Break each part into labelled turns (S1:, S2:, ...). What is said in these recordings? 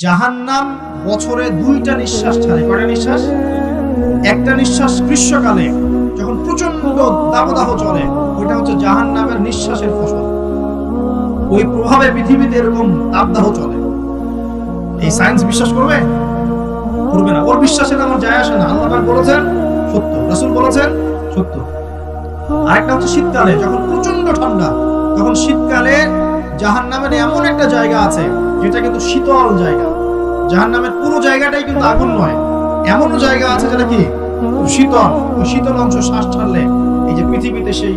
S1: জাহান্নাম বছরে 2টা নিঃশ্বাস ছাড়ে। কয়টা নিঃশ্বাস? একটা নিঃশ্বাস গ্রীষ্মকালে যখন প্রচন্ড দাবদাহ চলে, ওইটা হচ্ছে জাহান্নামের নিঃশ্বাসের ফসল। ওই প্রভাবে পৃথিবীতে এরকম দাবদাহ চলে। এই সায়েন্স বিশ্বাস করবে? করবে না। ওর বিশ্বাসের আমার যায় আসে না। আল্লাহ পাক বলেছেন সত্য, রাসূল বলেছেন সত্য। আরেকটা হচ্ছে শীতকালে যখন প্রচন্ড ঠান্ডা, তখন শীতকালে জাহান্নামের এমন একটা জায়গা আছে যেটা কিন্তু শীতল জায়গা। জাহান্নামের পুরো জায়গাটাই কিন্তু আগুন নয়, এমন জায়গা আছে যেটা কি শীতল। ওই শীতল অংশ শ্বাস ছাড়লে এই যে পৃথিবীতে সেই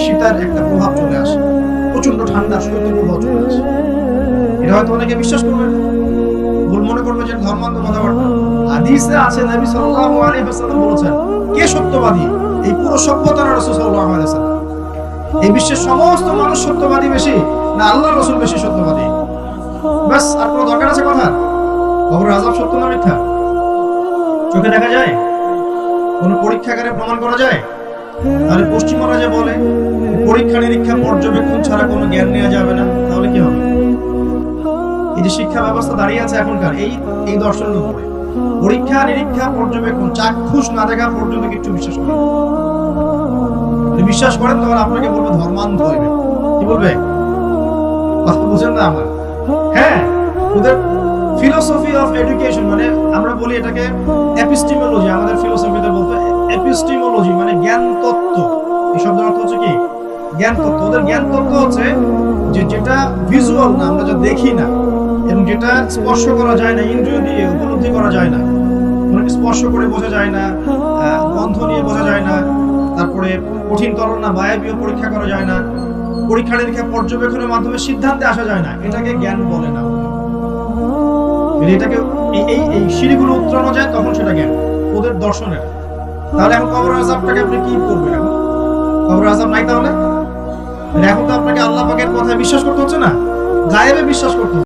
S1: শীতের একটা প্রভাব চলে আসে, প্রচন্ড ঠান্ডা শৈত্য প্রভাব চলে আসে। এটা হয়তো অনেকে বিশ্বাস করবে না, ভুল মনে করবে যে ধর্মান্ধ কথাবার্তা। হাদিসে আছে নবী সাল্লাল্লাহু আলাইহি ওয়াসাল্লাম বলেছেন, কে সত্যবাদী? এই পুরো সভ্যতার রাসূল সাল্লাল্লাহু আলাইহি ওয়াসাল্লাম। এই বিশ্বের সমস্ত মানুষ সত্যবাদী বেশি না আল্লাহর রাসূল বেশি সত্যবাদী? বাস, আর কোনো দরকার আছে কথা? কবরের আযাব সত্য না মিথ্যা? চোখে দেখা যায়? কোন পরীক্ষাগারে প্রমাণ করা যায়? তাহলে পশ্চিমারা যে বলে পরীক্ষা নিরীক্ষা পর্যবেক্ষণ ছাড়া কোনো জ্ঞান নেওয়া যাবে না, তাহলে কি হবে? এই যে শিক্ষা ব্যবস্থা দাঁড়িয়ে আছে এখনকার এই দর্শনের উপরে, পরীক্ষা নিরীক্ষা পর্যবেক্ষণ চাক্ষুষ না দেখা পর্যন্ত কিছু বিশ্বাস করেন। যদি বিশ্বাস করেন তাহলে আপনাকে বলবে ধর্মান্ধ হইবে। কি বলবে? কথা বুঝেন না আমার? হ্যাঁ, ওদের ফিলোসফি অফ এডুকেশন, মানে আমরা বলি এটাকে এপিস্টিমোলজি, আমাদের ফিলোসফিতে বলতে এপিস্টিমোলজি মানে জ্ঞান তত্ত্ব। এই শব্দের অর্থ হচ্ছে কি? জ্ঞান তত্ত্ব। ওদের জ্ঞান তত্ত্ব হচ্ছে যে যেটা ভিজুয়াল না, আমরা যা দেখি না, এবং যেটা স্পর্শ করা যায় না, ইন্দ্রিয় দিয়ে উপলব্ধি করা যায় না, ওনাকে স্পর্শ করে বোঝা যায় না, গন্ধ নিয়ে বোঝা যায় না, তারপরে কঠিন তরল না বায়বীয় পরীক্ষা করা যায় না, পরীক্ষা নিরীক্ষা পর্যবেক্ষণের মাধ্যমে সিদ্ধান্তে আসা যায় না, এটাকে জ্ঞান বলে না। এটাকে এই সিঁড়িগুলো উত্তরানো যায় তখন সেটা জ্ঞান, ওদের দর্শনের। তাহলে এখন কবর আযাবটাকে আপনি কি করবেন? এখন কবর আযাব নাই, তাহলে এখন তো আপনাকে আল্লাহ পাকের কথায় বিশ্বাস করতে হচ্ছে না, গায়েবে বিশ্বাস করতে হচ্ছে।